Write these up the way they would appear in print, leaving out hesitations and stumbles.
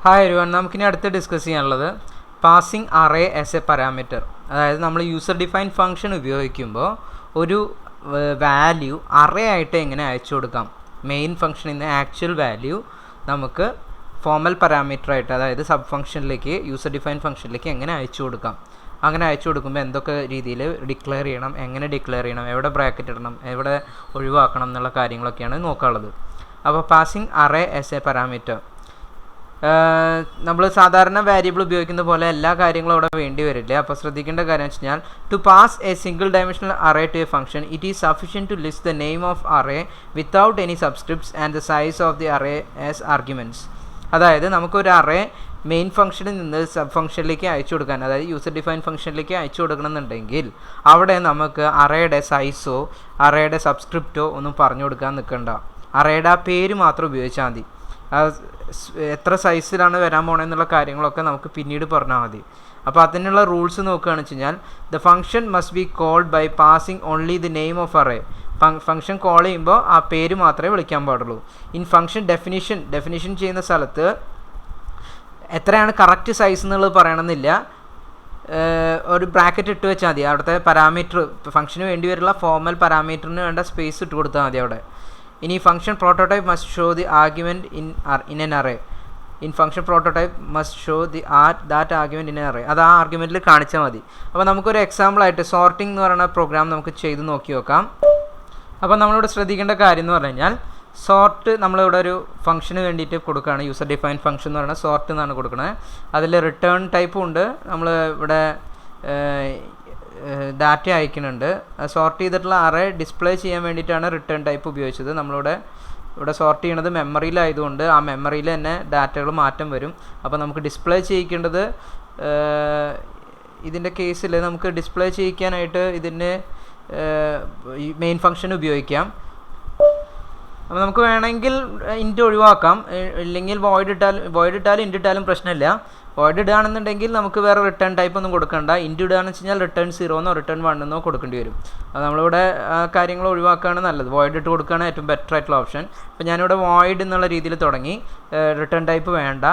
Hi everyone, നമുക്കിനി അടുത്ത് discuss ചെയ്യാനുള്ളത് passing array as a parameter. അതായത് നമ്മൾ യൂസർ ഡിഫൈൻ ഫംഗ്ഷൻ ഉപയോഗിക്കുമ്പോൾ ഒരു വാല്യൂ അറേ ആയിട്ട് എങ്ങനെ അയച്ചു കൊടുക്കാം. മെയിൻ ഫംഗ്ഷനിൽ നിന്ന് ആക്ച്വൽ വാല്യൂ നമുക്ക് ഫോർമൽ പാരാമീറ്ററായിട്ട്, അതായത് സബ് ഫംഗ്ഷനിലേക്ക്, യൂസർ ഡിഫൈൻ ഫംഗ്ഷനിലേക്ക് എങ്ങനെ അയച്ചു കൊടുക്കാം. അങ്ങനെ അയച്ചു കൊടുക്കുമ്പോൾ എന്തൊക്കെ രീതിയിൽ ഡിക്ലെയർ ചെയ്യണം, എങ്ങനെ ഡിക്ലെയർ ചെയ്യണം, എവിടെ ബ്രാക്കറ്റ് ഇടണം, എവിടെ ഒഴിവാക്കണം എന്നുള്ള കാര്യങ്ങളൊക്കെയാണ് നോക്കാനുള്ളത്. അപ്പോൾ passing array as a parameter, നമ്മൾ സാധാരണ വേരിയബിൾ ഉപയോഗിക്കുന്ന പോലെ എല്ലാ കാര്യങ്ങളും അവിടെ വേണ്ടി വരില്ല. അപ്പോൾ ശ്രദ്ധിക്കേണ്ട കാര്യം വെച്ച് കഴിഞ്ഞാൽ, to pass a single dimensional array to a function it is sufficient to list the name of array without any subscripts and the size of the array as arguments. അതായത് നമുക്കൊരു അറേ മെയിൻ ഫംഗ്ഷനിൽ നിന്ന് sub ഫംഗ്ഷനിലേക്ക് അയച്ചു കൊടുക്കാൻ, അതായത് user define ഫംഗ്ഷനിലേക്ക് അയച്ചു കൊടുക്കണമെന്നുണ്ടെങ്കിൽ അവിടെ നമുക്ക് അറേയുടെ സൈസോ അറേയുടെ സബ്സ്ക്രിപ്റ്റോ ഒന്നും പറഞ്ഞു കൊടുക്കാൻ നിൽക്കണ്ട. അറേയുടെ ആ പേര് മാത്രം ഉപയോഗിച്ചാൽ മതി. എത്ര സൈസിലാണ് വരാൻ പോണെന്നുള്ള കാര്യങ്ങളൊക്കെ നമുക്ക് പിന്നീട് പറഞ്ഞാൽ മതി. അപ്പോൾ അതിനുള്ള റൂൾസ് നോക്കുകയാണെന്ന് വെച്ച് കഴിഞ്ഞാൽ, the function must be called by passing only the name of array. Function call ചെയ്യുമ്പോൾ ആ പേര് മാത്രമേ വിളിക്കാൻ പാടുള്ളൂ. ഇൻ ഫംഗ്ഷൻ ഡെഫിനിഷൻ ചെയ്യുന്ന സ്ഥലത്ത് എത്രയാണ് കറക്റ്റ് സൈസ് എന്നുള്ളത് പറയണമെന്നില്ല, ഒരു ബ്രാക്കറ്റ് ഇട്ട് വെച്ചാൽ മതി. അവിടുത്തെ പാരാമീറ്റർ, ഫംഗ്ഷന് വേണ്ടി വരുന്ന ഫോർമൽ പാരാമീറ്ററിന് വേണ്ട സ്പേസ് ഇട്ട് കൊടുത്താൽ മതി അവിടെ. ഇനി function prototype must show the argument in N array. In function prototype must show the that argument in N array. അത് ആ ആർഗ്യുമെൻറ്റിൽ കാണിച്ചാൽ മതി. അപ്പോൾ നമുക്കൊരു എക്സാമ്പിളായിട്ട് സോർട്ടിംഗ് എന്ന് പറയുന്ന പ്രോഗ്രാം നമുക്ക് ചെയ്ത് നോക്കി നോക്കാം. അപ്പോൾ നമ്മളിവിടെ ശ്രദ്ധിക്കേണ്ട കാര്യം എന്ന് പറഞ്ഞു കഴിഞ്ഞാൽ, സോർട്ട് നമ്മളിവിടെ ഒരു ഫംഗ്ഷന് വേണ്ടിയിട്ട് കൊടുക്കുകയാണ്. യൂസർ ഡിഫൈൻ ഫംഗ്ഷൻ എന്ന് പറയുന്നത് സോർട്ട് എന്നാണ് കൊടുക്കുന്നത്. അതിൽ റിട്ടേൺ ടൈപ്പും ഉണ്ട്. നമ്മൾ ഇവിടെ ഡാറ്റ അയക്കുന്നുണ്ട്. സോർട്ട് ചെയ്തിട്ടുള്ള അറേ ഡിസ്പ്ലേ ചെയ്യാൻ വേണ്ടിയിട്ടാണ് റിട്ടേൺ ടൈപ്പ് ഉപയോഗിച്ചത്. ഇവിടെ സോർട്ട് ചെയ്യണത് മെമ്മറിയിലായതുകൊണ്ട് ആ മെമ്മറിയിൽ തന്നെ ഡാറ്റകൾ മാറ്റം വരും. അപ്പോൾ നമുക്ക് ഡിസ്പ്ലേ ചെയ്യിക്കേണ്ടത്, ഇതിൻ്റെ കേസിൽ നമുക്ക് ഡിസ്പ്ലേ ചെയ്യിക്കാനായിട്ട് ഇതിന് മെയിൻ ഫംഗ്ഷൻ ഉപയോഗിക്കാം. അപ്പോൾ നമുക്ക് വേണമെങ്കിൽ ഇൻറ്റ് ഒഴിവാക്കാം, ഇല്ലെങ്കിൽ വോയിഡ് ഇട്ടാലും ഇൻറ്റ് ഇട്ടാലും പ്രശ്നമില്ല. വോയിഡ് ഇടുകയാണെന്നുണ്ടെങ്കിൽ നമുക്ക് വേറെ റിട്ടേൺ ടൈപ്പ് ഒന്നും കൊടുക്കണ്ട. ഇൻറ്റ് ഇടുകയാണെന്ന് വെച്ച് കഴിഞ്ഞാൽ റിട്ടേൺ 0 റിട്ടേൺ 1 കൊടുക്കേണ്ടി വരും. അത് നമ്മളിവിടെ കാര്യങ്ങൾ ഒഴിവാക്കുകയാണ് നല്ലത്. വോയിഡ് ഇട്ട് കൊടുക്കുകയാണ് ഏറ്റവും ബെറ്റർ ആയിട്ടുള്ള ഓപ്ഷൻ. അപ്പോൾ ഞാനിവിടെ വോയിഡ് എന്നുള്ള രീതിയിൽ തുടങ്ങി, റിട്ടേൺ ടൈപ്പ് വേണ്ട,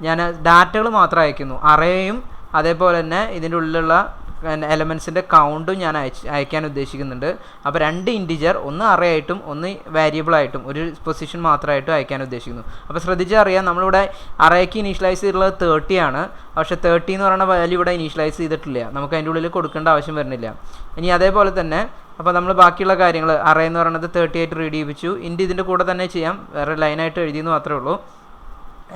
ഞാൻ ഡാറ്റകൾ മാത്രം അയക്കുന്നു. അറേയും അതേപോലെ തന്നെ ഇതിൻ്റെ ഉള്ളിലുള്ള എലമെൻസിൻ്റെ കൗണ്ടും ഞാൻ അയക്കാൻ ഉദ്ദേശിക്കുന്നുണ്ട്. അപ്പോൾ 2 ഇൻറ്റിജർ, ഒന്ന് അറേ ആയിട്ടും ഒന്ന് വേരിയബിളായിട്ടും ഒരു പൊസിഷൻ മാത്രമായിട്ടും അയക്കാൻ ഉദ്ദേശിക്കുന്നു. അപ്പോൾ ശ്രദ്ധിച്ചറിയാം, നമ്മളിവിടെ അറേക്ക് ഇനീഷ്യലൈസ് ചെയ്തിട്ടുള്ളത് 30 ആണ്. പക്ഷേ 30 എന്ന് പറയുന്ന വാല്യൂ ഇവിടെ ഇനീഷ്യലൈസ് ചെയ്തിട്ടില്ല. നമുക്ക് അതിൻ്റെ ഉള്ളിൽ കൊടുക്കേണ്ട ആവശ്യം വരുന്നില്ല. ഇനി അതേപോലെ തന്നെ അപ്പോൾ നമ്മൾ ബാക്കിയുള്ള കാര്യങ്ങൾ, അറേ എന്ന് പറയുന്നത് 30 ആയിട്ട് റീഡ് ചെയ്യിപ്പിച്ചു. ഇൻറ്റ് ഇതിൻ്റെ കൂടെ തന്നെ ചെയ്യാം, വേറെ ലൈനായിട്ട് എഴുതിയെന്ന് മാത്രമേ ഉള്ളൂ.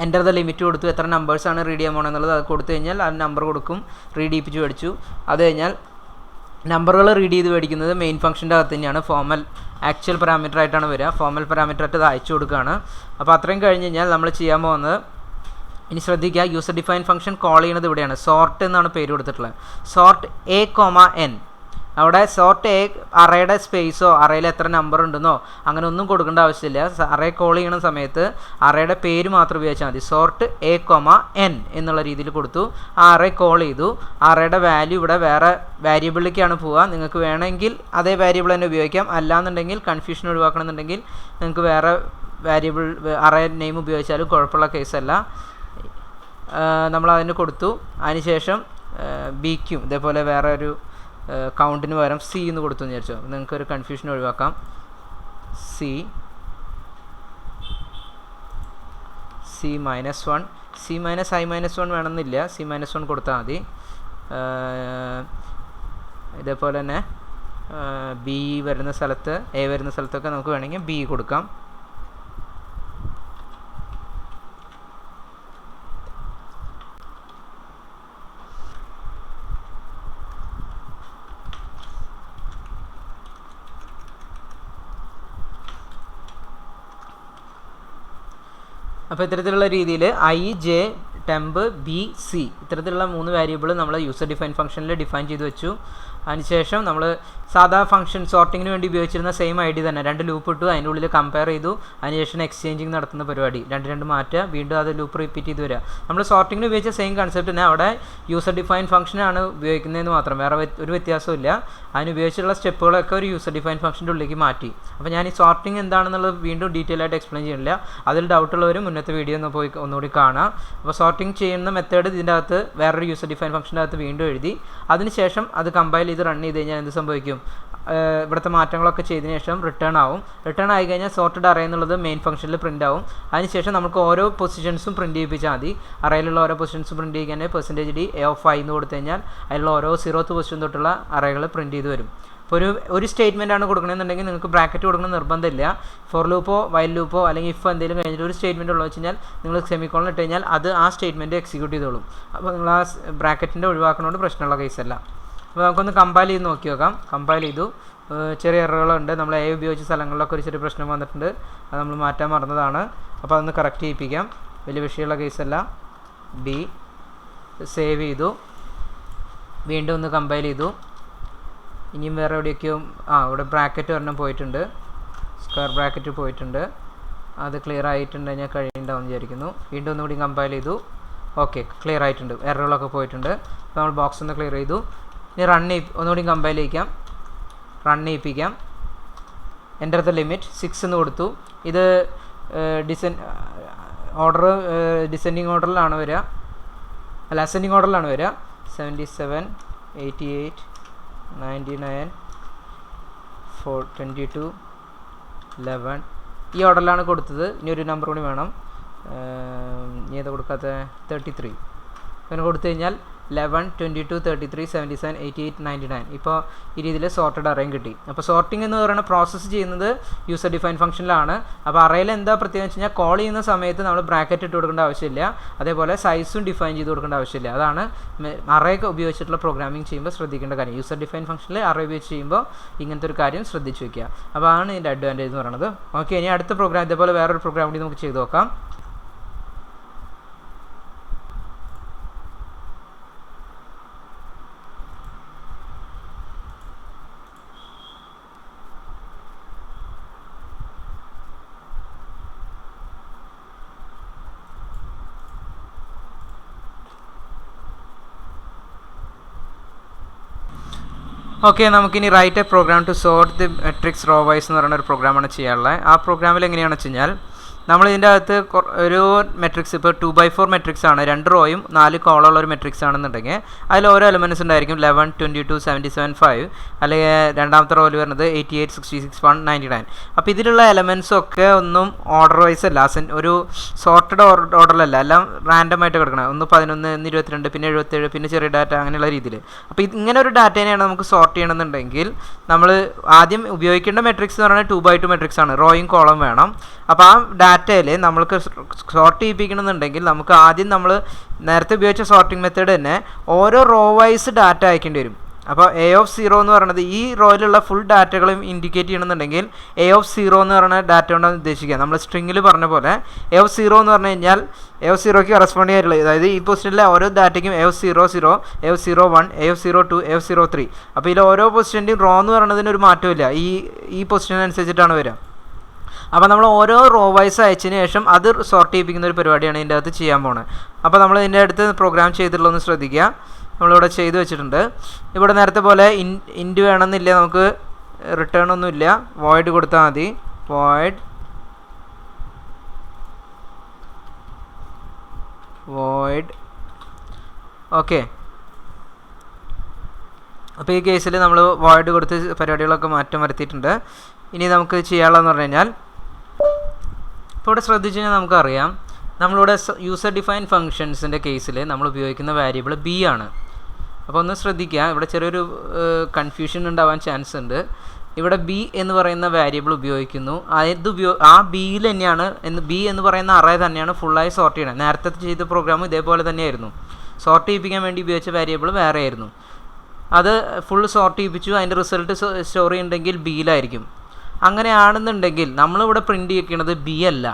എൻ്റർ ദ ലിമിറ്റ് കൊടുത്തു, എത്ര നമ്പേഴ്സാണ് റീഡ് ചെയ്യാൻ പോകണമെന്നുള്ളത് അത് കൊടുത്തു കഴിഞ്ഞാൽ ആ നമ്പർ കൊടുക്കും, റീഡ് ചെയ്യിപ്പിച്ച് മേടിച്ചു. അത് കഴിഞ്ഞാൽ നമ്പറുകൾ റീഡ് ചെയ്ത് മേടിക്കുന്നത് മെയിൻ ഫംഗ്ഷൻ്റെ അകത്ത് തന്നെയാണ്. ഫോർമൽ ആക്ച്വൽ പാരാമീറ്റർ ആയിട്ടാണ് വരിക. ഫോർമൽ പാരാമീറ്റർ ആയിട്ട് അത് അയച്ചു കൊടുക്കുകയാണ്. അപ്പോൾ അത്രയും കഴിഞ്ഞ് കഴിഞ്ഞാൽ നമ്മൾ ചെയ്യാൻ പോകുന്നത്, ഇനി ശ്രദ്ധിക്കുക, യൂസർ ഡിഫൈൻ ഫംഗ്ഷൻ കോൾ ചെയ്യുന്നത് ഇവിടെയാണ്. സോർട്ട് എന്നാണ് പേര് കൊടുത്തിട്ടുള്ളത്. Sort A, N. അവിടെ സോർട്ട് എ അറേയുടെ സ്പേസോ അറേയിൽ എത്ര നമ്പർ ഉണ്ടെന്നോ അങ്ങനെ ഒന്നും കൊടുക്കേണ്ട ആവശ്യമില്ല. അറേ കോൾ ചെയ്യുന്ന സമയത്ത് അറേയുടെ പേര് മാത്രം ഉപയോഗിച്ചാൽ മതി. സോർട്ട് A, N എന്നുള്ള രീതിയിൽ കൊടുത്തു. ആ അറേ കോൾ ചെയ്തു. അറേയുടെ വാല്യൂ ഇവിടെ വേറെ വേരിയബിളിലേക്കാണ് പോവുക. നിങ്ങൾക്ക് വേണമെങ്കിൽ അതേ വേരിയബിൾ തന്നെ ഉപയോഗിക്കാം. അല്ലാന്നുണ്ടെങ്കിൽ കൺഫ്യൂഷൻ ഒഴിവാക്കണമെന്നുണ്ടെങ്കിൽ നിങ്ങൾക്ക് വേറെ വേരിയബിൾ അറേ നെയിം ഉപയോഗിച്ചാലും കുഴപ്പമുള്ള കേസല്ല. നമ്മളതിന് കൊടുത്തു. അതിനുശേഷം ബിക്കും ഇതേപോലെ വേറെ ഒരു കൗണ്ടിന് പകരം C എന്ന് കൊടുത്തു എന്ന് വിചാരിച്ചോ. നിങ്ങൾക്കൊരു കൺഫ്യൂഷൻ ഒഴിവാക്കാം. C -1, C -i-1 വേണമെന്നില്ല, C -1 കൊടുത്താൽ മതി. ഇതേപോലെ തന്നെ B വരുന്ന സ്ഥലത്ത്, A വരുന്ന സ്ഥലത്തൊക്കെ നമുക്ക് വേണമെങ്കിൽ B കൊടുക്കാം. അപ്പോൾ ഇത്തരത്തിലുള്ള രീതിയിൽ I, J, temp, B, C ഇത്തരത്തിലുള്ള 3 വേരിയബിൾ നമ്മൾ യൂസർ ഡിഫൈൻ ഫംഗ്ഷനിൽ ഡിഫൈൻ ചെയ്ത് വെച്ചു. അതിനുശേഷം നമ്മൾ സാധാ ഫംഗ്ഷൻ സോർട്ടിങ്ങിന് വേണ്ടി ഉപയോഗിച്ചിരുന്ന സെയിം ഐ ഡി തന്നെ 2 ലൂപ്പ് ഇട്ടു, അതിൻ്റെ ഉള്ളിൽ കമ്പയർ ചെയ്തു, അതിനുശേഷം എക്സ്ചേഞ്ചിങ് നടത്തുന്ന പരിപാടി 2 മാറ്റുക, വീണ്ടും അത് ലൂപ്പ് റിപ്പീറ്റ് ചെയ്ത് വരിക. നമ്മൾ സോർട്ടിങ്ങിന് ഉപയോഗിച്ച സെയിം കൺസെപ്റ്റ് തന്നെ അവിടെ യൂസർ ഡിഫൈൻ ഫംഗ്ഷനാണ് ഉപയോഗിക്കുന്നതെന്ന് മാത്രം, വേറെ ഒരു വ്യത്യാസവും ഇല്ല. അതിന് ഉപയോഗിച്ചിട്ടുള്ള സ്റ്റെപ്പുകളൊക്കെ ഒരു യൂസർ ഡിഫൈൻ ഫംഗ്ഷൻ്റെ ഉള്ളിലേക്ക് മാറ്റി. അപ്പോൾ ഞാൻ ഈ സോർട്ടിങ് എന്താണെന്നുള്ളത് വീണ്ടും ഡീറ്റെയിൽ ആയിട്ട് എക്സ്പ്ലെയിൻ ചെയ്യുന്നില്ല. അതിൽ ഡൗട്ടുള്ളവർ മുന്നത്തെ വീഡിയോ ഒന്നുകൂടി കാണാം. അപ്പോൾ സോർട്ടിങ് ചെയ്യുന്ന മെത്തേഡ് ഇതിൻ്റെ അകത്ത് വേറൊരു യൂസർ ഡിഫൈൻ ഫംഗ്ഷൻ്റെ അകത്ത് വീണ്ടും എഴുതി, അതിനുശേഷം അത് കമ്പൈൽ ചെയ്ത് റൺ ചെയ്ത് കഴിഞ്ഞാൽ എന്ത് സംഭവിക്കും? ഇവിടുത്തെ മാറ്റങ്ങളൊക്കെ ചെയ്തതിന് ശേഷം റിട്ടേൺ ആവും. റിട്ടേൺ ആയി കഴിഞ്ഞാൽ സോർട്ടഡ് അറേ എന്നുള്ളത് മെയിൻ ഫംഗ്ഷനിൽ പ്രിൻ്റ് ആവും. അതിനുശേഷം നമുക്ക് ഓരോ പൊസിഷൻസും പ്രിൻറ്റ് ചെയ്യിപ്പിച്ചാൽ മതി. അറേയിലുള്ള ഓരോ പൊസിഷൻസും പ്രിൻറ്റ് ചെയ്യിക്കാൻ %d A(i) എന്ന് കൊടുത്തു കഴിഞ്ഞാൽ അതിലുള്ള ഓരോ 0th പൊസിഷൻ തൊട്ടുള്ള അറേകൾ പ്രിൻറ്റ് ചെയ്ത് വരും. ഇപ്പോൾ ഒരു സ്റ്റേറ്റ്മെൻ്റ് ആണ് കൊടുക്കണമെന്നുണ്ടെങ്കിൽ നിങ്ങൾക്ക് ബ്രാക്കറ്റ് കൊടുക്കണം നിർബന്ധമില്ല. ഫോർ ലൂപ്പോ വൈൽ ലൂപ്പോ അല്ലെങ്കിൽ ഇഫ് എന്തെങ്കിലും കഴിഞ്ഞിട്ട് ഒരു സ്റ്റേറ്റ്മെൻറ്റ് ഉള്ളത് വെച്ച് കഴിഞ്ഞാൽ നിങ്ങൾ സെമിക്കോളൻ ഇട്ട് കഴിഞ്ഞാൽ അത് ആ സ്റ്റേറ്റ്മെൻറ്റ് എക്സിക്യൂട്ട് ചെയ്തോളും. അപ്പോൾ നിങ്ങൾ ആ ബ്രാക്കറ്റിൻ്റെ ഒഴിവാക്കുന്നതുകൊണ്ട് പ്രശ്നമുള്ള കേസല്ല. അപ്പോൾ നമുക്കൊന്ന് കമ്പൈൽ ചെയ്ത് നോക്കി നോക്കാം. കമ്പൈൽ ചെയ്തു, ചെറിയ എററുകളുണ്ട്. നമ്മൾ A ഉപയോഗിച്ച സ്ഥലങ്ങളിലൊക്കെ ഒരു ചെറിയ പ്രശ്നം വന്നിട്ടുണ്ട്, അത് നമ്മൾ മാറ്റാൻ മറന്നതാണ്. അപ്പോൾ അതൊന്ന് കറക്റ്റ് ചെയ്യിപ്പിക്കാം, വലിയ വിഷയമുള്ള കേസല്ല. B സേവ് ചെയ്തു, വീണ്ടും ഒന്ന് കമ്പൈൽ ചെയ്തു. ഇനിയും വേറെ എവിടെയൊക്കെയോ ഇവിടെ ബ്രാക്കറ്റ് ഒരെണ്ണം പോയിട്ടുണ്ട്, സ്ക്വയർ ബ്രാക്കറ്റ് പോയിട്ടുണ്ട്, അത് ക്ലിയർ ആയിട്ടുണ്ട്, ഞാൻ കഴിയുന്നുണ്ടാവും വിചാരിക്കുന്നു. വീണ്ടും ഒന്നുകൂടി കമ്പൈൽ ചെയ്തു, ഓക്കെ ക്ലിയർ ആയിട്ടുണ്ട്, എററുകളൊക്കെ പോയിട്ടുണ്ട്. അപ്പോൾ നമ്മൾ ബോക്സ് ഒന്ന് ക്ലിയർ ചെയ്തു. ഇനി ഒന്നുകൂടി കമ്പൈൽ ചെയ്യിക്കാം, റൺ ചെയ്യിപ്പിക്കാം. എൻ്റർ ദ ലിമിറ്റ് 6 എന്ന് കൊടുത്തു. ഇത് ഡിസെൻഡിങ് ഓർഡറിലാണ് വരിക, അല്ല അസെൻഡിങ് ഓർഡറിലാണ് വരിക. 77 88 99 422 11 ഈ ഓർഡറിലാണ് കൊടുത്തത്. ഇനി ഒരു നമ്പർ കൂടി വേണം, ഇനി ഏതാ കൊടുക്കാത്ത 33 അങ്ങനെ കൊടുത്തു കഴിഞ്ഞാൽ 11 22 33 77 88 99 ഇപ്പോൾ ഈ രീതിയിൽ സോർട്ടഡ് അറേയും കിട്ടി. അപ്പോൾ സോർട്ടിംഗ് എന്ന് പറയുന്ന പ്രോസസ്സ് ചെയ്യുന്നത് യൂസർ ഡിഫൈൻ ഫംഗ്ഷനിലാണ്. അപ്പോൾ അറേയിൽ എന്താ പ്രത്യേകം വെച്ച് കഴിഞ്ഞാൽ കോൾ ചെയ്യുന്ന സമയത്ത് നമ്മൾ ബ്രാക്കറ്റ് ഇട്ട് കൊടുക്കേണ്ട ആവശ്യമില്ല, അതേപോലെ സൈസും ഡിഫൈൻ ചെയ്ത് കൊടുക്കേണ്ട ആവശ്യമില്ല. അതാണ് അറേയൊക്കെ ഉപയോഗിച്ചിട്ടുള്ള പ്രോഗ്രാമിംഗ് ചെയ്യുമ്പോൾ ശ്രദ്ധിക്കേണ്ട കാര്യം. യൂസർ ഡിഫൈൻ ഫംഗ്ഷനിൽ അറേ ഉപയോഗിച്ച് ചെയ്യുമ്പോൾ ഇങ്ങനത്തെ ഒരു കാര്യം ശ്രദ്ധിച്ച് വയ്ക്കുക. അപ്പോൾ ആണ് ഇതിൻ്റെ അഡ്വാൻറ്റേജ് എന്ന് പറയുന്നത്. ഓക്കെ, ഇനി അടുത്ത പ്രോഗ്രാം ഇതേപോലെ വേറൊരു പ്രോഗ്രാം കൂടി നമുക്ക് ചെയ്ത് നോക്കാം. ഓക്കെ, നമുക്കിനി write a program to sort the matrix row wise എന്ന് പറയുന്ന ഒരു പ്രോഗ്രാമാണ് ചെയ്യാനുള്ളത്. ആ പ്രോഗ്രാമിൽ എങ്ങനെയാണെന്ന് വെച്ച് കഴിഞ്ഞാൽ നമ്മൾ ഇതിൻ്റെ അകത്ത് ഒരു മെട്രിക്സ് ഇപ്പോൾ 2x4 മെട്രിക്സ് ആണ്, 2 റോയും 4 കോളമുള്ള ഒരു മെട്രിക്സ് ആണെന്നുണ്ടെങ്കിൽ അതിൽ ഓരോ എലമെൻറ്റ്സ് ഉണ്ടായിരിക്കും. 11 22 77 5 അല്ലെങ്കിൽ രണ്ടാമത്തെ റോയിൽ വരുന്നത് 88 66 1 99. അപ്പോൾ ഇതിലുള്ള എലമെൻറ്റ്സ് ഒക്കെ ഒന്നും ഓർഡർ വൈസ് അല്ല, ഒരു സോർട്ടഡ് ഓർഡറിലല്ല, എല്ലാം റാൻഡം ആയിട്ട് കിടക്കണം. 11 22 പിന്നെ 77 പിന്നെ ചെറിയ ഡാറ്റ അങ്ങനെയുള്ള രീതിയിൽ. അപ്പോൾ ഇങ്ങനെ ഒരു ഡാറ്റേനെയാണ് നമുക്ക് സോർട്ട് ചെയ്യണമെന്നുണ്ടെങ്കിൽ നമ്മൾ ആദ്യം ഉപയോഗിക്കേണ്ട മെട്രിക്സ് എന്ന് പറയുന്നത് 2x2 മെട്രിക്സ് ആണ്, റോയും കോളം വേണം. അപ്പോൾ ആ ഡാറ്റയിൽ നമ്മൾക്ക് സോർട്ട് ചെയ്യിപ്പിക്കണമെന്നുണ്ടെങ്കിൽ നമുക്ക് ആദ്യം നമ്മൾ നേരത്തെ ഉപയോഗിച്ച സോർട്ടിംഗ് മെത്തേഡ് തന്നെ ഓരോ റോ വൈസ് ഡാറ്റ അയക്കേണ്ടി വരും. അപ്പോൾ A(0) എന്ന് പറയുന്നത് ഈ റോയിലുള്ള ഫുൾ ഡാറ്റകളും ഇൻഡിക്കേറ്റ് ചെയ്യണമെന്നുണ്ടെങ്കിൽ A(0) എന്ന് പറയുന്ന ഡാറ്റ കൊണ്ടാണ് ഉദ്ദേശിക്കുക. നമ്മൾ സ്ട്രിങ്ങിൽ പറഞ്ഞ പോലെ A(0) എന്ന് പറഞ്ഞു കഴിഞ്ഞാൽ A(0)ക്ക് കറസ്പോണ്ട് ചെയ്യാറുള്ളത്, അതായത് ഈ പൊസിഷനിലെ ഓരോ ഡാറ്റയ്ക്കും A(00) A(01) A(02) A(03). അപ്പോൾ ഇതിൽ ഓരോ പൊസിഷൻ്റെയും റോ എന്ന് പറയുന്നതിന് ഒരു മാറ്റമില്ല, ഈ പൊസിഷനനുസരിച്ചിട്ടാണ് വരിക. അപ്പോൾ നമ്മൾ ഓരോ റോ വൈസ് അയച്ചതിന് ശേഷം അത് സോർട്ട് ചെയ്യിപ്പിക്കുന്ന ഒരു പരിപാടിയാണ് ഇതിൻ്റെ അകത്ത് ചെയ്യാൻ പോകുന്നത്. അപ്പോൾ നമ്മൾ ഇതിൻ്റെ അടുത്ത് പ്രോഗ്രാം ചെയ്തിട്ടുള്ളതെന്ന് ശ്രദ്ധിക്കുക. നമ്മളിവിടെ ചെയ്ത് വെച്ചിട്ടുണ്ട്. ഇവിടെ നേരത്തെ പോലെ ഇൻറ്റ് വേണമെന്നില്ല, നമുക്ക് റിട്ടേൺ ഒന്നുമില്ല, വോയിഡ് കൊടുത്താൽ മതി. Void okay. അപ്പോൾ ഈ കേസിൽ നമ്മൾ വോയിഡ് കൊടുത്ത് പരിപാടികളൊക്കെ മാറ്റം വരുത്തിയിട്ടുണ്ട്. ഇനി നമുക്ക് ചെയ്യാനുള്ളതെന്ന് പറഞ്ഞു കഴിഞ്ഞാൽ ഇപ്പോൾ ഇവിടെ ശ്രദ്ധിച്ചു കഴിഞ്ഞാൽ നമുക്കറിയാം നമ്മളിവിടെ യൂസർ ഡിഫൈൻ ഫങ്ഷൻസിൻ്റെ കേസിൽ നമ്മൾ ഉപയോഗിക്കുന്ന വേരിയബിൾ B ആണ്. അപ്പോൾ ഒന്ന് ശ്രദ്ധിക്കുക, ഇവിടെ ചെറിയൊരു കൺഫ്യൂഷൻ ഉണ്ടാവാൻ ചാൻസ് ഉണ്ട്. ഇവിടെ B എന്ന് പറയുന്ന വേരിയബിൾ ഉപയോഗിക്കുന്നു, ആ ബിയിൽ തന്നെയാണ് B എന്ന് പറയുന്ന അറേ തന്നെയാണ് ഫുള്ളായി സോർട്ട് ചെയ്യണം. നേരത്തെ ചെയ്ത പ്രോഗ്രാം ഇതേപോലെ തന്നെയായിരുന്നു. സോർട്ട് ചെയ്യിപ്പിക്കാൻ വേണ്ടി ഉപയോഗിച്ച വേരിയബിൾ വേറെ ആയിരുന്നു, അത് ഫുൾ സോർട്ട് ചെയ്യിപ്പിച്ചു. അതിൻ്റെ റിസൾട്ട് സ്റ്റോർ ചെയ്യുന്നുണ്ടെങ്കിൽ ബിയിലായിരിക്കും. അങ്ങനെയാണെന്നുണ്ടെങ്കിൽ നമ്മളിവിടെ പ്രിൻറ്റ് ചെയ്യിക്കുന്നത് B അല്ല,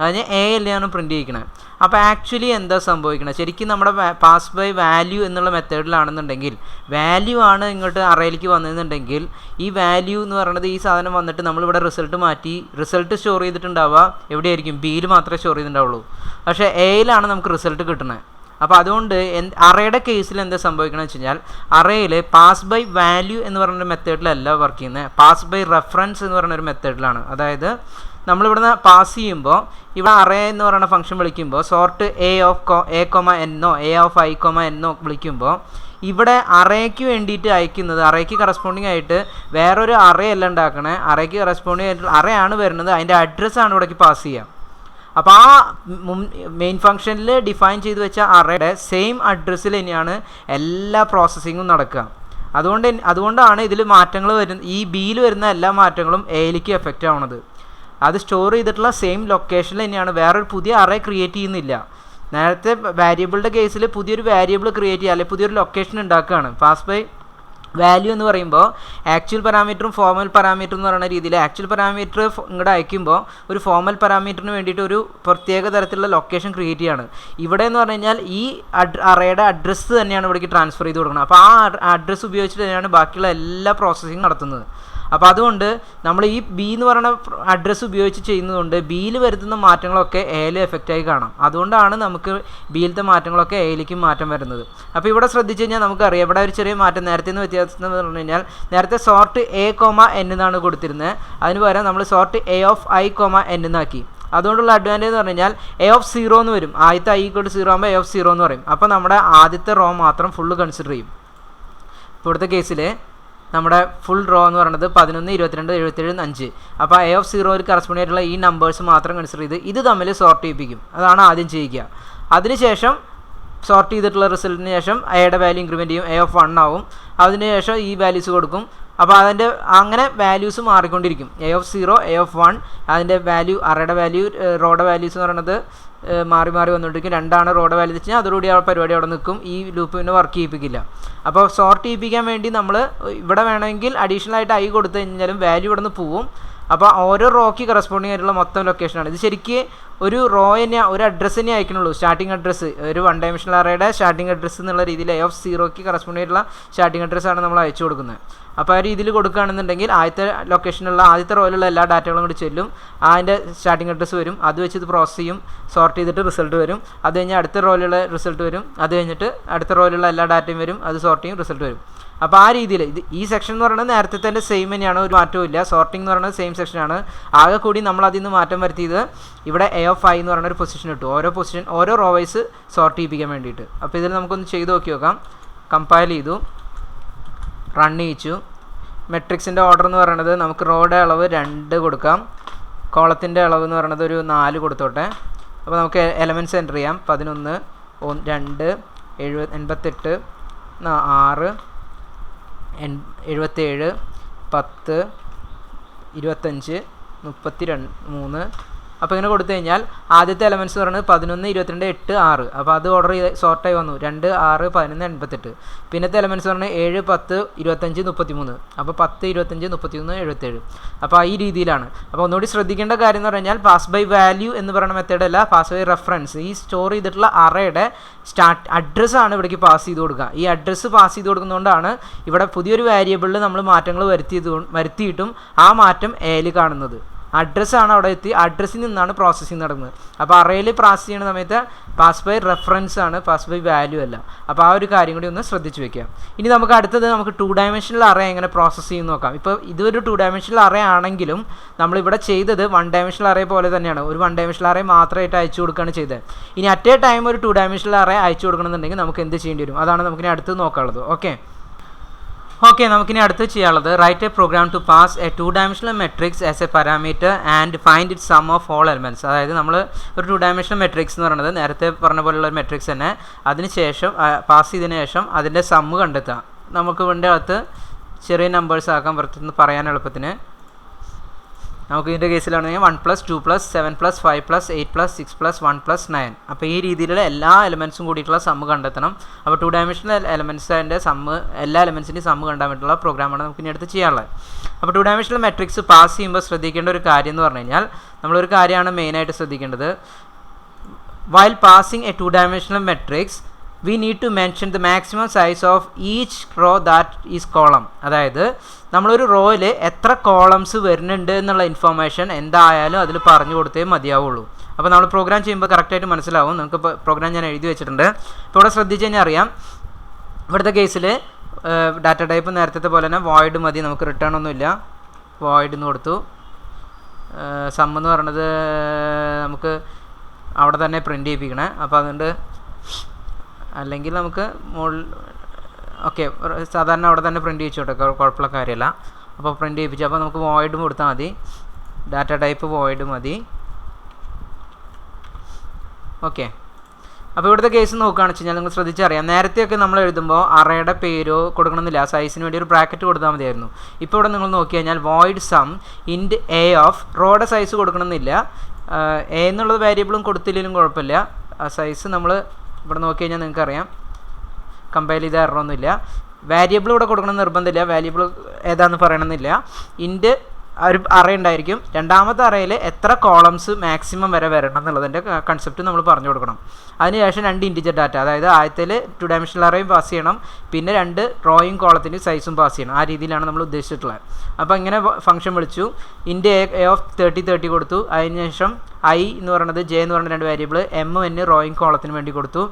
അതിന് എ അല്ലെയാണ് പ്രിൻറ്റ് ചെയ്യിക്കണത്. അപ്പോൾ ആക്ച്വലി എന്താ സംഭവിക്കണത്, ശരിക്കും നമ്മുടെ പാസ് ബൈ വാല്യൂ എന്നുള്ള മെത്തേഡിലാണെന്നുണ്ടെങ്കിൽ വാല്യൂ ആണ് ഇങ്ങോട്ട് അറയിലേക്ക് വന്നതെന്നുണ്ടെങ്കിൽ ഈ വാല്യൂ എന്ന് പറയുന്നത് ഈ സാധനം വന്നിട്ട് നമ്മളിവിടെ റിസൾട്ട് മാറ്റി റിസൾട്ട് സ്റ്റോർ ചെയ്തിട്ടുണ്ടാവുക എവിടെയായിരിക്കും, ബിയിൽ മാത്രമേ സ്റ്റോർ ചെയ്തിട്ടുണ്ടാവുള്ളൂ. പക്ഷേ എയിലാണ് നമുക്ക് റിസൾട്ട് കിട്ടുന്നത്. അപ്പോൾ അതുകൊണ്ട് അറേയുടെ കേസിൽ എന്താ സംഭവിക്കണമെന്ന് വെച്ച് കഴിഞ്ഞാൽ അറേയിൽ പാസ് ബൈ വാല്യൂ എന്ന് പറയുന്ന മെത്തേഡിലല്ല വർക്ക് ചെയ്യുന്നത്, പാസ് ബൈ റെഫറൻസ് എന്ന് പറയുന്ന ഒരു മെത്തേഡിലാണ്. അതായത് നമ്മളിവിടുന്ന് പാസ് ചെയ്യുമ്പോൾ ഇവിടെ അറേ എന്ന് പറയുന്ന ഫംഗ്ഷൻ വിളിക്കുമ്പോൾ sort A of A comma എന്നോ എ ഓഫ് ഐ കോമ എന്നോ വിളിക്കുമ്പോൾ ഇവിടെ അറേക്ക് വേണ്ടിയിട്ട് അയക്കുന്നത് അറേക്ക് കറസ്പോണ്ടിങ് ആയിട്ട് വേറൊരു അറേ അല്ല ഉണ്ടാക്കണേ, അറേക്ക് കറസ്പോണ്ടിങ് ആയിട്ട് അറേയാണ് വരുന്നത്, അതിൻ്റെ അഡ്രസ്സാണ് ഇവിടേക്ക് പാസ് ചെയ്യുക. അപ്പോൾ ആ മെയിൻ ഫംഗ്ഷനിൽ ഡിഫൈൻ ചെയ്ത് വെച്ച അറേയുടെ സെയിം അഡ്രസ്സിൽ തന്നെയാണ് എല്ലാ പ്രോസസ്സിങ്ങും നടക്കുക. അതുകൊണ്ടാണ് ഇതിൽ മാറ്റങ്ങൾ വരുന്ന ഈ ബിയിൽ വരുന്ന എല്ലാ മാറ്റങ്ങളും എയിലേക്ക് എഫക്റ്റ് ആവുന്നത്. അത് സ്റ്റോർ ചെയ്തിട്ടുള്ള സെയിം ലൊക്കേഷനിൽ തന്നെയാണ്, വേറൊരു പുതിയ അറേ ക്രിയേറ്റ് ചെയ്യുന്നില്ല. നേരത്തെ വാരിയബിളിൻ്റെ കേസിൽ പുതിയൊരു വാരിയബിൾ ക്രിയേറ്റ് ചെയ്യുക അല്ലെങ്കിൽ പുതിയൊരു ലൊക്കേഷൻ ഉണ്ടാക്കുകയാണ്. പാസ് ബൈ വാല്യൂ എന്ന് പറയുമ്പോൾ ആക്ച്വൽ പാരാമീറ്ററും ഫോർമൽ പാരാമീറ്റർ എന്ന് പറയുന്ന രീതിയിൽ ആക്ച്വൽ പാരാമീറ്റർ ഇങ്ങോട്ട് അയക്കുമ്പോൾ ഒരു ഫോർമൽ പാരാമീറ്ററിന് വേണ്ടിയിട്ട് ഒരു പ്രത്യേക തരത്തിലുള്ള ലൊക്കേഷൻ ക്രിയേറ്റ് ചെയ്യാണ്. ഇവിടെ എന്ന് പറഞ്ഞു കഴിഞ്ഞാൽ ഈ അറേയുടെ അഡ്രസ്സ് തന്നെയാണ് ഇവിടേക്ക് ട്രാൻസ്ഫർ ചെയ്ത് കൊടുക്കുന്നത്. അപ്പോൾ ആ അഡ്രസ്സ് ഉപയോഗിച്ചിട്ട് തന്നെയാണ് ബാക്കിയുള്ള എല്ലാ പ്രോസസ്സിങ് നടത്തുന്നത്. അപ്പോൾ അതുകൊണ്ട് നമ്മൾ ഈ ബി എന്ന് പറയുന്ന അഡ്രസ്സ് ഉപയോഗിച്ച് ചെയ്യുന്നതുകൊണ്ട് ബിയിൽ വരുത്തുന്ന മാറ്റങ്ങളൊക്കെ എയിൽ എഫക്റ്റായി കാണാം. അതുകൊണ്ടാണ് നമുക്ക് ബിയിലത്തെ മാറ്റങ്ങളൊക്കെ എയിലേക്കും മാറ്റം വരുന്നത്. അപ്പോൾ ഇവിടെ ശ്രദ്ധിച്ച് കഴിഞ്ഞാൽ നമുക്കറിയാം ഇവിടെ ഒരു ചെറിയ മാറ്റം നേരത്തെ നിന്ന് വ്യത്യാസം എന്ന് പറഞ്ഞു കഴിഞ്ഞാൽ നേരത്തെ സോർട്ട് എ കോമ എൻ എന്നാണ് കൊടുത്തിരുന്നത്, അതിന് പകരം നമ്മൾ sort A of i comma N എന്നാക്കി. അതുകൊണ്ടുള്ള അഡ്വാൻറ്റേജ് എന്ന് പറഞ്ഞു കഴിഞ്ഞാൽ എ ഓഫ് 0 എന്ന് വരും, ആദ്യത്തെ ഐ = 0 ആകുമ്പോൾ എ ഓഫ് 0 എന്ന് പറയും. അപ്പോൾ നമ്മുടെ ആദ്യത്തെ റോ മാത്രം ഫുള്ള് കൺസിഡർ ചെയ്യും. ഇവിടുത്തെ കേസിൽ നമ്മുടെ ഫുൾ റോ എന്ന് പറയുന്നത് 11, 22, 77, 5. അപ്പോൾ എ ഓഫ് 0 കറസ്പോണ്ട് ആയിട്ടുള്ള ഈ നമ്പേഴ്സ് മാത്രം കൺസിഡർ ചെയ്ത് ഇത് തമ്മിൽ സോർട്ട് ചെയ്യിപ്പിക്കും. അതാണ് ആദ്യം ചെയ്യുക. അതിനുശേഷം സോർട്ട് ചെയ്തിട്ടുള്ള റിസൾട്ടിന് ശേഷം എയുടെ വാല്യൂ ഇൻക്രിമെൻറ്റ് ചെയ്യും, എ ഓഫ് 1 ആവും. അതിനുശേഷം ഈ വാല്യൂസ് കൊടുക്കും. അപ്പോൾ അതിൻ്റെ അങ്ങനെ വാല്യൂസ് മാറിക്കൊണ്ടിരിക്കും. എ ഓഫ് 0, എ ഓഫ് 1 അതിൻ്റെ വാല്യൂ അറയുടെ വാല്യൂ റോയുടെ വാല്യൂസ് എന്ന് പറയുന്നത് മാറി മാറി വന്നുകൊണ്ടിരിക്കും. 2 റോയുടെ വാല്യൂ വെച്ച് കഴിഞ്ഞാൽ അതോടുകൂടി ആ പരിപാടി അവിടെ നിൽക്കും. ഈ ലൂപ്പ് പിന്നെ വർക്ക് ചെയ്യിപ്പിക്കില്ല. അപ്പോൾ സോർട്ട് ചെയ്യിപ്പിക്കാൻ വേണ്ടി നമ്മൾ ഇവിടെ വേണമെങ്കിൽ അഡീഷണൽ ആയിട്ട് ഐ കൊടുത്തു കഴിഞ്ഞാലും വാല്യൂ ഇവിടെ നിന്ന് പോവും. അപ്പോൾ ഓരോ റോക്ക് കറസ്പോണ്ടിങ് ആയിട്ടുള്ള മൊത്തം ലൊക്കേഷനാണ് ഇത്. ശരിക്ക് ഒരു റോ തന്നെ ഒരു അഡ്രസ്സ് തന്നെ അയക്കണുള്ളൂ, സ്റ്റാർട്ടിംഗ് അഡ്രസ്സ്. ഒരു 1 ഡയമെൻഷണൽ അറേയുടെ സ്റ്റാർട്ടിംഗ് അഡ്രസ്സ് എന്നുള്ള രീതിയിൽ എ ഓഫ് 0 കറസ്പോണ്ട് ആയിട്ടുള്ള സ്റ്റാർട്ടിംഗ് അഡ്രസ്സാണ് നമ്മൾ അയച്ചു കൊടുക്കുന്നത്. അപ്പോൾ ആ രീതിയിൽ കൊടുക്കുകയാണെന്നുണ്ടെങ്കിൽ ആദ്യത്തെ ലൊക്കേഷനുള്ള ആദ്യത്തെ റോയിലുള്ള എല്ലാ ഡാറ്റകളും കൂടി ചെല്ലും, അതിൻ്റെ സ്റ്റാർട്ടിംഗ് അഡ്രസ്സ് വരും, അത് വെച്ച് ഇത് പ്രോസസ് ചെയ്യും, സോർട്ട് ചെയ്തിട്ട് റിസൾട്ട് വരും. അത് കഴിഞ്ഞ് അടുത്ത റോയിലുള്ള റിസൾട്ട് വരും, അത് കഴിഞ്ഞിട്ട് അടുത്ത റോയിലുള്ള എല്ലാ ഡാറ്റയും വരും, അത് സോർട്ട് ചെയ്യും, റിസൾട്ട് വരും. അപ്പോൾ ആ രീതിയിൽ ഇത് ഈ സെക്ഷൻ എന്ന് പറയുന്നത് നേരത്തെ തന്നെ സെയിം തന്നെയാണ്, ഒരു മാറ്റവും ഇല്ല. സോർട്ടിംഗ് എന്ന് പറയുന്നത് സെയിം സെക്ഷനാണ്. ആകെ കൂടി നമ്മൾ അതിൽ നിന്ന് മാറ്റം വരുത്തിയത് ഇവിടെ എ ഓഫ് ഐ എന്ന് പറയുന്ന ഒരു പൊസിഷൻ ഇട്ടു, ഓരോ റോ വൈസ് സോർട്ട് ചെയ്യിപ്പിക്കാൻ വേണ്ടിയിട്ട്. അപ്പോൾ ഇതിൽ നമുക്കൊന്ന് ചെയ്ത് നോക്കാം. കമ്പയൽ ചെയ്തു, റൺ ചെയ്യിച്ചു. മെട്രിക്സിൻ്റെ ഓർഡർ എന്ന് പറയുന്നത് നമുക്ക് റോയുടെ അളവ് 2 കൊടുക്കാം, കോളത്തിൻ്റെ അളവ് എന്ന് പറയുന്നത് ഒരു 4 കൊടുത്തോട്ടെ. അപ്പോൾ നമുക്ക് എലമെൻറ്റ്സ് എൻ്റർ ചെയ്യാം. 11, 2, 88, 6, 77, 10, 25, 32. അപ്പോൾ ഇങ്ങനെ കൊടുത്തു കഴിഞ്ഞാൽ ആദ്യത്തെ എലമെൻറ്റ്സ് പറയുന്നത് 11, 22, 8, 6. അപ്പോൾ അത് ഓർഡർ ചെയ്ത് സോർട്ടായി വന്നു. 2, 6, 11, 88. പിന്നത്തെ എലമെൻറ്റ്സ് പറഞ്ഞാൽ 7, 10, 25, 33. അപ്പോൾ 10, 25, 33, 77. അപ്പോൾ ഈ രീതിയിലാണ്. അപ്പോൾ ഒന്നുകൂടി ശ്രദ്ധിക്കേണ്ട കാര്യം എന്ന് പറഞ്ഞാൽ പാസ് ബൈ വാല്യൂ എന്ന് പറയുന്ന മെത്തേഡല്ല, പാസ് ബൈ റെഫറൻസ്. ഈ സ്റ്റോർ ചെയ്തിട്ടുള്ള അറേയുടെ അഡ്രസ്സാണ് ഇവിടേക്ക് പാസ് ചെയ്ത് കൊടുക്കുക. ഈ അഡ്രസ്സ് പാസ് ചെയ്ത് കൊടുക്കുന്നതുകൊണ്ടാണ് ഇവിടെ പുതിയൊരു വേരിയബിളിൽ നമ്മൾ മാറ്റങ്ങൾ വരുത്തിയിട്ടും ആ മാറ്റം എയിൽ കാണുന്നത്. അഡ്രസ്സാണ് അവിടെ എത്തി, അഡ്രസ്സിൽ നിന്നാണ് പ്രോസസ്സിങ് നടക്കുന്നത്. അപ്പോൾ അറേയിൽ പ്രോസസ് ചെയ്യുന്ന സമയത്ത് പാസ് ബൈ റെഫറൻസ് ആണ്, പാസ് ബൈ വാല്യൂ അല്ല. അപ്പോൾ ആ ഒരു കാര്യം കൂടി ഒന്ന് ശ്രദ്ധിച്ച് വെക്കാം. ഇനി നമുക്ക് അടുത്തത് നമുക്ക് 2 ഡയമെൻഷണൽ അറേ എങ്ങനെ പ്രോസസ്സ് ചെയ്യുന്ന നോക്കാം. ഇപ്പോൾ ഇതൊരു 2 ഡയമെൻഷണൽ അറേ ആണെങ്കിലും നമ്മളിവിടെ ചെയ്തത് 1 ഡയമെൻഷണൽ അറേ പോലെ തന്നെയാണ്. ഒരു 1 ഡയമെൻഷണൽ അറേ മാത്രമായിട്ട് അയച്ചു കൊടുക്കുകയാണ് ചെയ്തത്. ഇനി അറ്റ് എ ടൈം ഒരു 2 ഡയമെൻഷണൽ അറേ അയച്ചു കൊടുക്കണമെന്നുണ്ടെങ്കിൽ നമുക്ക് എന്ത് ചെയ്യേണ്ടി വരും, അതാണ് നമുക്കിനി അടുത്ത് നോക്കാനുള്ളത്. ഓക്കെ, നമുക്കിനി അടുത്ത് ചെയ്യാനുള്ളത് write a program to pass a 2 dimensional matrix as a parameter and find it sum of all elements. അതായത് നമ്മൾ ഒരു 2 ഡയമെൻഷണൽ മെട്രിക്സ് എന്ന് പറയുന്നത് നേരത്തെ പറഞ്ഞ പോലുള്ള ഒരു മെട്രിക്സ് തന്നെ, അതിന് ശേഷം പാസ് ചെയ്തതിന് ശേഷം അതിൻ്റെ സമ്മ് കണ്ടെത്താം. നമുക്ക് വേണ്ട അകത്ത് ചെറിയ നമ്പേഴ്സ് ആക്കാൻ പുറത്തുനിന്ന് പറയാൻ എളുപ്പത്തിന്. നമുക്ക് ഇതിൻ്റെ കേസിലാണെങ്കിൽ 1 + 2 + 7 + 5 + 8 + 6 + 1 + 9. അപ്പോൾ ഈ രീതിയിലുള്ള എല്ലാ എലമെൻറ്റ്സും കൂടിയിട്ടുള്ള സമ്മ് കണ്ടെത്തണം. അപ്പോൾ 2 ഡയമെൻഷണൽ എലമെൻറ്റ്സിൻ്റെ സമ്മ്, എല്ലാ എലമെൻറ്റ്സിൻ്റെയും സമ്മ് കണ്ടാൻ വേണ്ടിയിട്ടുള്ള പ്രോഗ്രാമാണ് നമുക്ക് ഇനി അടുത്ത് ചെയ്യാനുള്ളത്. അപ്പോൾ 2 ഡയമെൻഷണൽ മെട്രിക്സ് പാസ് ചെയ്യുമ്പോൾ ശ്രദ്ധിക്കേണ്ട ഒരു കാര്യം എന്ന് പറഞ്ഞു കഴിഞ്ഞാൽ, നമ്മളൊരു കാര്യമാണ് മെയിനായിട്ട് ശ്രദ്ധിക്കേണ്ടത്. While passing a 2 dimensional matrix, we need to mention the maximum size of each row that is column. അതായത് നമ്മളൊരു റോയിൽ എത്ര കോളംസ് വരുന്നുണ്ട് എന്നുള്ള ഇൻഫോർമേഷൻ എന്തായാലും അതിൽ പറഞ്ഞു കൊടുത്തേ മതിയാവുള്ളൂ. അപ്പോൾ നമ്മൾ പ്രോഗ്രാം ചെയ്യുമ്പോൾ കറക്റ്റായിട്ട് മനസ്സിലാവും. നമുക്ക് പ്രോഗ്രാം ഞാൻ എഴുതി വെച്ചിട്ടുണ്ട്. ഇപ്പോൾ ഇവിടെ ശ്രദ്ധിച്ച് കഴിഞ്ഞാൽ അറിയാം, ഇവിടുത്തെ കേസിൽ ഡാറ്റ ടൈപ്പ് നേരത്തെ പോലെ തന്നെ വോയിഡ് മതി, നമുക്ക് റിട്ടേൺ ഒന്നുമില്ല. വോയിഡ് എന്ന് കൊടുത്തു. സം എന്ന് പറയുന്നത് നമുക്ക് അവിടെ തന്നെ പ്രിൻ്റ് ചെയ്യിപ്പിക്കണേ. അപ്പോൾ അതുകൊണ്ട് അല്ലെങ്കിൽ നമുക്ക് ഓക്കെ സാധാരണ അവിടെ തന്നെ പ്രിൻ്റ് ചെയ്യിച്ചോട്ടെ, കുഴപ്പമുള്ള കാര്യമല്ല. അപ്പോൾ പ്രിൻ്റ് ചെയ്യിപ്പിച്ചു. അപ്പോൾ നമുക്ക് വോയിഡും കൊടുത്താൽ മതി, ഡാറ്റ ടൈപ്പ് വോയിഡ് മതി. ഓക്കെ, അപ്പോൾ ഇവിടുത്തെ കേസ് നോക്കുകയാണെന്ന് വെച്ച് കഴിഞ്ഞാൽ നിങ്ങൾ ശ്രദ്ധിച്ചറിയാം, നേരത്തെയൊക്കെ നമ്മൾ എഴുതുമ്പോൾ അറയുടെ പേരോ കൊടുക്കണമെന്നില്ല, സൈസിന് വേണ്ടി ഒരു ബ്രാക്കറ്റ് കൊടുത്താൽ മതിയായിരുന്നു. ഇപ്പോൾ ഇവിടെ നിങ്ങൾ നോക്കി കഴിഞ്ഞാൽ void sum int a of റോയുടെ സൈസ് കൊടുക്കണമെന്നില്ല. എ എന്നുള്ളത് വേരിയബിളും കൊടുത്തില്ലെങ്കിലും കുഴപ്പമില്ല. ആ സൈസ് നമ്മൾ ഇവിടെ നോക്കി കഴിഞ്ഞാൽ നിങ്ങൾക്കറിയാം, കമ്പയർ ചെയ്ത എററൊന്നുമില്ല. വേരിയബിൾ ഇവിടെ കൊടുക്കണം നിർബന്ധമില്ല, വേരിയബിൾ ഏതാണെന്ന് പറയണമെന്നില്ല. ഇൻറ്റ് ഒരു അറേ ഉണ്ടായിരിക്കും, രണ്ടാമത്തെ അറയിൽ എത്ര കോളംസ് മാക്സിമം വരെ വരണം എന്നുള്ളതിൻ്റെ കൺസെപ്റ്റ് നമ്മൾ പറഞ്ഞു കൊടുക്കണം. അതിനുശേഷം 2 ഇൻറ്റിജർ ഡാറ്റ, അതായത് ആദ്യത്തിൽ 2 ഡയമെൻഷണൽ അറേയും പാസ് ചെയ്യണം, പിന്നെ 2 റോയും കോളത്തിൻ്റെ സൈസും പാസ് ചെയ്യണം. ആ രീതിയിലാണ് നമ്മൾ ഉദ്ദേശിച്ചിട്ടുള്ളത്. അപ്പോൾ ഇങ്ങനെ ഫംഗ്ഷൻ വിളിച്ചു, ഇൻറ്റ് എ ഓഫ് 30 കൊടുത്തു. അതിനുശേഷം ഐ എന്ന് പറയുന്നത് ജെ എന്ന് പറയുന്ന 2 വേരിയബിൾ, എം എൻ റോയും കോളത്തിന് വേണ്ടി കൊടുത്തു.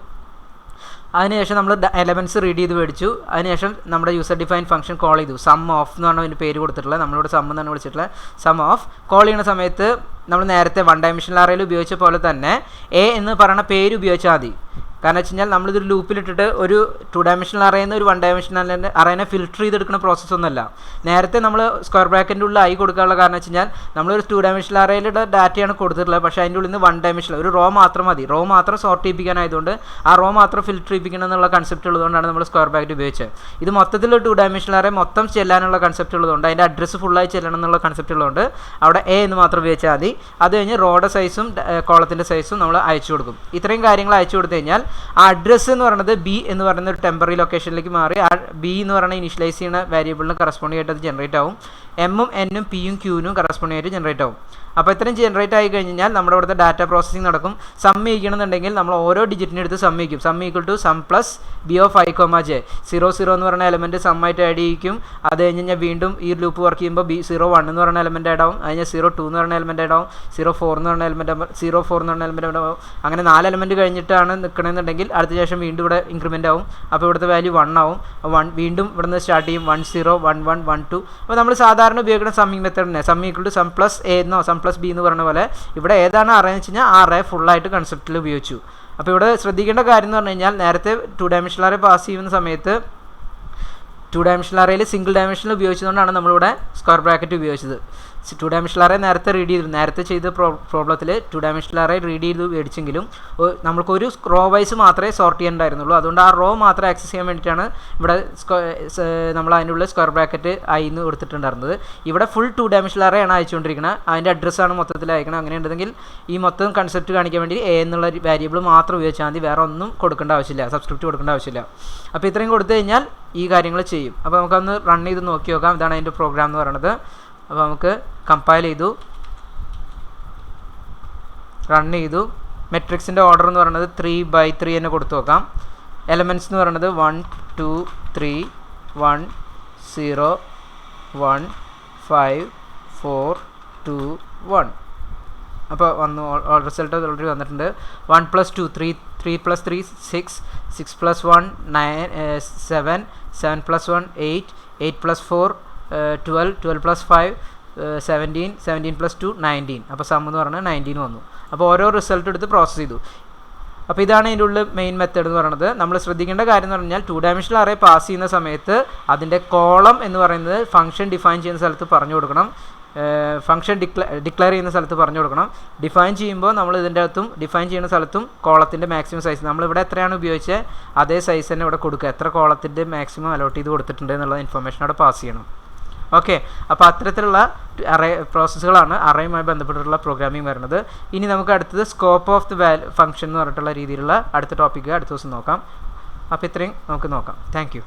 അതിനുശേഷം നമ്മൾ എലമെൻറ്റ്സ് റീഡ് ചെയ്ത് മേടിച്ചു. അതിനുശേഷം നമ്മുടെ യൂസർ ഡിഫൈൻ ഫംഗ്ഷൻ കോൾ ചെയ്തു. സം ഓഫ് എന്ന് പറഞ്ഞാൽ അതിൻ്റെ പേര് കൊടുത്തിട്ടുള്ളത്, നമ്മളിവിടെ സം എന്നാണ് വിളിച്ചിട്ടുള്ളത്. സം ഓഫ് കോൾ ചെയ്യുന്ന സമയത്ത് നമ്മൾ നേരത്തെ 1 ഡയമെൻഷണൽ അറേയിൽ ഉപയോഗിച്ച പോലെ തന്നെ എ എന്ന് പറയുന്ന പേര് ഉപയോഗിച്ചാൽ മതി. കാരണം വെച്ച് കഴിഞ്ഞാൽ നമ്മളിതൊരു ലൂപ്പിലിട്ടിട്ട് ഒരു 2 ഡയമെൻഷണൽ അറേന്ന് ഒരു 1 ഡയമെൻഷണൽ അറേനെ ഫിൽറ്റർ ചെയ്തെടുക്കുന്ന പ്രോസസ്സൊന്നുമല്ല. നേരത്തെ നമ്മൾ സ്ക്വയർ ബ്രാക്കറ്റിൻ്റെ ഉള്ളിൽ ഐ കൊടുക്കാനുള്ള കാരണം വെച്ച് കഴിഞ്ഞാൽ നമ്മളൊരു 2 ഡയമെൻഷണൽ അറേയിലുള്ള ഡാറ്റയാണ് കൊടുത്തിട്ടുള്ളത്, പക്ഷേ അതിൻ്റെ ഉള്ളിൽ നിന്ന് 1 ഡയമെൻഷണൽ ഒരു റോ മാത്രം മതി. റോ മാത്രം സോർട്ട് ചെയ്യിപ്പിക്കാനായതുകൊണ്ട് ആ റോ മാത്രം ഫിൽറ്റർ ചെയ്യിപ്പിക്കണം എന്നുള്ള കൺസെപ്റ്റ് ഉള്ളതുകൊണ്ടാണ് നമ്മൾ സ്ക്വയർ ബ്രാക്കറ്റ് ഉപയോഗിച്ചത്. ഇത് മൊത്തത്തിൽ 2 ഡയമെൻഷണൽ അറേ മൊത്തം ചെല്ലാനുള്ള കൺസെപ്റ്റ് ഉള്ളതുകൊണ്ട്, അതിൻ്റെ അഡ്രസ്സ് ഫുള്ളായി ചെല്ലണം എന്നുള്ള കൺസെപ്റ്റ് ഉള്ളതുകൊണ്ട് അവിടെ എ എന്ന് മാത്രം ഉപയോഗിച്ചാൽ മതി. അത് കഴിഞ്ഞ് റോയുടെ സൈസും കോളത്തിൻ്റെ സൈസും നമ്മൾ അയച്ചു കൊടുക്കും. ഇത്രയും കാര്യങ്ങൾ അയച്ചു കൊടുത്തു കഴിഞ്ഞാൽ ആ അഡ്രസ്സ് എന്ന് പറയുന്നത് ബി എന്ന് പറയുന്ന ഒരു ടെമ്പററി ലൊക്കേഷനിലേക്ക് മാറി. ആ ബി എന്ന് പറയുന്ന ഇനിഷ്യലൈസ് ചെയ്യുന്ന വേരിയബിളിന് കറസ്പോണ്ടിങ് ആയിട്ട് അത് ജനറേറ്റ് ആവും. എമ്മും എന്നും പിയും ക്യൂനും കറസ്പോണ്ടിങ് ആയിട്ട് ജനറേറ്റ് ആവും. അപ്പോൾ ഇത്രയും ജനറേറ്റ് ആയി കഴിഞ്ഞാൽ നമ്മുടെ ഇവിടുത്തെ ഡാറ്റ പ്രോസസ്സിംഗ് നടക്കും. സം ചെയ്യണമെന്നുണ്ടെങ്കിൽ നമ്മൾ ഓരോ ഡിജിറ്റിനെ എടുത്ത് സം ചെയ്യും. Sum equal to sum plus b of i comma j. 0 എന്ന് പറയുന്ന എലമെൻറ്റ് സമ്മായിട്ട് ആഡ് ചെയ്യിക്കും. അത് കഴിഞ്ഞ് കഴിഞ്ഞാൽ വീണ്ടും ഈ ലൂപ്പ് വർക്ക് ചെയ്യുമ്പോൾ B01 എന്ന് പറയുന്ന എലമെൻറ്റ് ആഡ് ആവും. അതിന് 02 എന്ന് പറയുന്ന എലമെൻറ്റ് ആഡ് ആവും. 04 എന്ന് പറയുന്ന എലമെൻറ്റ് 04 എന്ന് പറയുന്ന എലമെൻറ്റ് ആവും. അങ്ങനെ 4 എലമെൻറ്റ് കഴിഞ്ഞിട്ടാണ് നിൽക്കണമെന്നുണ്ടെങ്കിൽ അടുത്ത ശേഷം വീണ്ടും ഇവിടെ ഇൻക്രിമെൻ്റ് ആവും. അപ്പോൾ ഇവിടുത്തെ വാല്യൂ 1 ആവും. 1 വീണ്ടും ഇവിടെ നിന്ന് സ്റ്റാർട്ട് ചെയ്യും. 1 0 1 1 1 2. അപ്പോൾ നമ്മൾ സാധാരണ ഉപയോഗിക്കുന്ന സമ്മിങ് മെത്തേഡിനെ sum equal to sum plus a എന്നോ സം പ്ലസ് ബി എന്ന് പറയുന്ന പോലെ ഇവിടെ ഏതാണ് അറേ എന്ന് വെച്ച് കഴിഞ്ഞാൽ ആ അറേ ഫുള്ളായിട്ട് കൺസെപ്റ്റിൽ ഉപയോഗിച്ചു. അപ്പോൾ ഇവിടെ ശ്രദ്ധിക്കേണ്ട കാര്യം എന്ന് പറഞ്ഞു കഴിഞ്ഞാൽ, നേരത്തെ 2 ഡയമെൻഷണൽ അറേ പാസ് ചെയ്യുന്ന സമയത്ത് 2 ഡയമെൻഷണൽ അറേയിൽ സിംഗിൾ ഡയമെൻഷനിൽ ഉപയോഗിച്ചതുകൊണ്ടാണ് നമ്മളിവിടെ സ്ക്വയർ ബ്രാക്കറ്റ് ഉപയോഗിച്ചത്. 2 ഡയമെൻഷണൽ അറേ നേരത്തെ റീഡ് ചെയ്തു. നേരത്തെ ചെയ്ത പ്രോബ്ലത്തിൽ 2 ഡയമെൻഷണൽ അറേ റീഡ് ചെയ്ത് മേടിച്ചെങ്കിലും നമുക്കൊരു റോ വൈസ് മാത്രമേ സോർട്ട് ചെയ്യേണ്ടായിരുന്നുള്ളൂ. അതുകൊണ്ട് ആ റോ മാത്രം ആക്സസ് ചെയ്യാൻ വേണ്ടിയിട്ടാണ് ഇവിടെ നമ്മൾ അതിൻ്റെ ഉള്ളിൽ സ്ക്വയർ ബ്രാക്കറ്റ് ഐ എന്ന് കൊടുത്തിട്ടുണ്ടായിരുന്നത്. ഇവിടെ ഫുൾ 2 ഡയമെൻഷണൽ അറേ ആണ് അയച്ചുകൊണ്ടിരിക്കുന്നത്. അതിൻ്റെ അഡ്രസ്സാണ് മൊത്തത്തിൽ അയക്കണം. അങ്ങനെ ഉണ്ടെങ്കിൽ ഈ മൊത്തം കൺസെപ്റ്റ് കാണിക്കാൻ വേണ്ടി എ എന്നുള്ള വേരിയബിൾ മാത്രം ഉപയോഗിച്ചാൽ മതി, വേറെ ഒന്നും കൊടുക്കേണ്ട ആവശ്യമില്ല, സബ്സ്ക്രിപ്റ്റ് കൊടുക്കേണ്ട ആവശ്യമില്ല. അപ്പോൾ ഇത്രയും കൊടുത്തു കഴിഞ്ഞാൽ ഈ കാര്യങ്ങൾ ചെയ്യും. അപ്പോൾ നമുക്കൊന്ന് റൺ ചെയ്ത് നോക്കി നോക്കാം. ഇതാണ് അതിൻ്റെ പ്രോഗ്രാം എന്ന് പറയുന്നത്. അപ്പോൾ നമുക്ക് കമ്പയൽ ചെയ്തു, റൺ ചെയ്തു. മെട്രിക്സിൻ്റെ ഓർഡർ എന്ന് പറയുന്നത് 3/3 തന്നെ കൊടുത്തു നോക്കാം. എലമെൻറ്റ്സ് എന്ന് പറയുന്നത് 1 2 3 1 0 1 5 4 2 1. അപ്പോൾ വന്നു, റിസൾട്ട് ഓൾറെഡി വന്നിട്ടുണ്ട്. 1 + 2 3 3 + 3 6 6 + 1 9 7 7 + 1 8 8 + 4 12 12 + 5 17 17 + 2 19. അപ്പോൾ സം എന്ന് പറഞ്ഞാൽ 19 വന്നു. അപ്പോൾ ഓരോ റിസൾട്ട് എടുത്ത് പ്രോസസ്സ് ചെയ്തു. അപ്പോൾ ഇതാണ് ഇതിൻ്റെ ഉള്ളിൽ മെയിൻ മെത്തേഡ് എന്ന് പറയുന്നത്. നമ്മൾ ശ്രദ്ധിക്കേണ്ട കാര്യം എന്ന് പറഞ്ഞാൽ 2 ഡയമെൻഷണൽ അറേ പാസ് ചെയ്യുന്ന സമയത്ത് അതിൻ്റെ കോളം എന്ന് പറയുന്നത് ഫംഗ്ഷൻ ഡിഫൈൻ ചെയ്യുന്ന സ്ഥലത്ത് പറഞ്ഞു കൊടുക്കണം. ഫംഗ്ഷൻ ഡിക്ലെയർ ചെയ്യുന്ന സ്ഥലത്ത് പറഞ്ഞു കൊടുക്കണം. ഡിഫൈൻ ചെയ്യുമ്പോൾ നമ്മൾ ഇതിൻ്റെ അകത്തും ഡിഫൈൻ ചെയ്യുന്ന സ്ഥലത്തും കോളത്തിൻ്റെ മാക്സിമം സൈസ് നമ്മളിവിടെ എത്രയാണ് ഉപയോഗിച്ചത് അതേ സൈസ് തന്നെ ഇവിടെ കൊടുക്കുക. എത്ര കോളത്തിൻ്റെ മാക്സിമം അലോട്ട് ചെയ്ത് കൊടുത്തിട്ടുണ്ട് എന്നുള്ള ഇൻഫർമേഷൻ അവിടെ പാസ് ചെയ്യണം. ഓക്കെ, അപ്പോൾ അത്തരത്തിലുള്ള അറേ പ്രോസസ്സുകളാണ് അറേയുമായി ബന്ധപ്പെട്ടിട്ടുള്ള പ്രോഗ്രാമിംഗ് വരുന്നത്. ഇനി നമുക്ക് അടുത്തത് സ്കോപ്പ് ഓഫ് ദി ഫംഗ്ഷൻ എന്ന് പറഞ്ഞിട്ടുള്ള രീതിയിലുള്ള അടുത്ത ടോപ്പിക്ക് അടുത്ത ദിവസം നോക്കാം. അപ്പോൾ ഇത്രയും നമുക്ക് നോക്കാം. Thank you.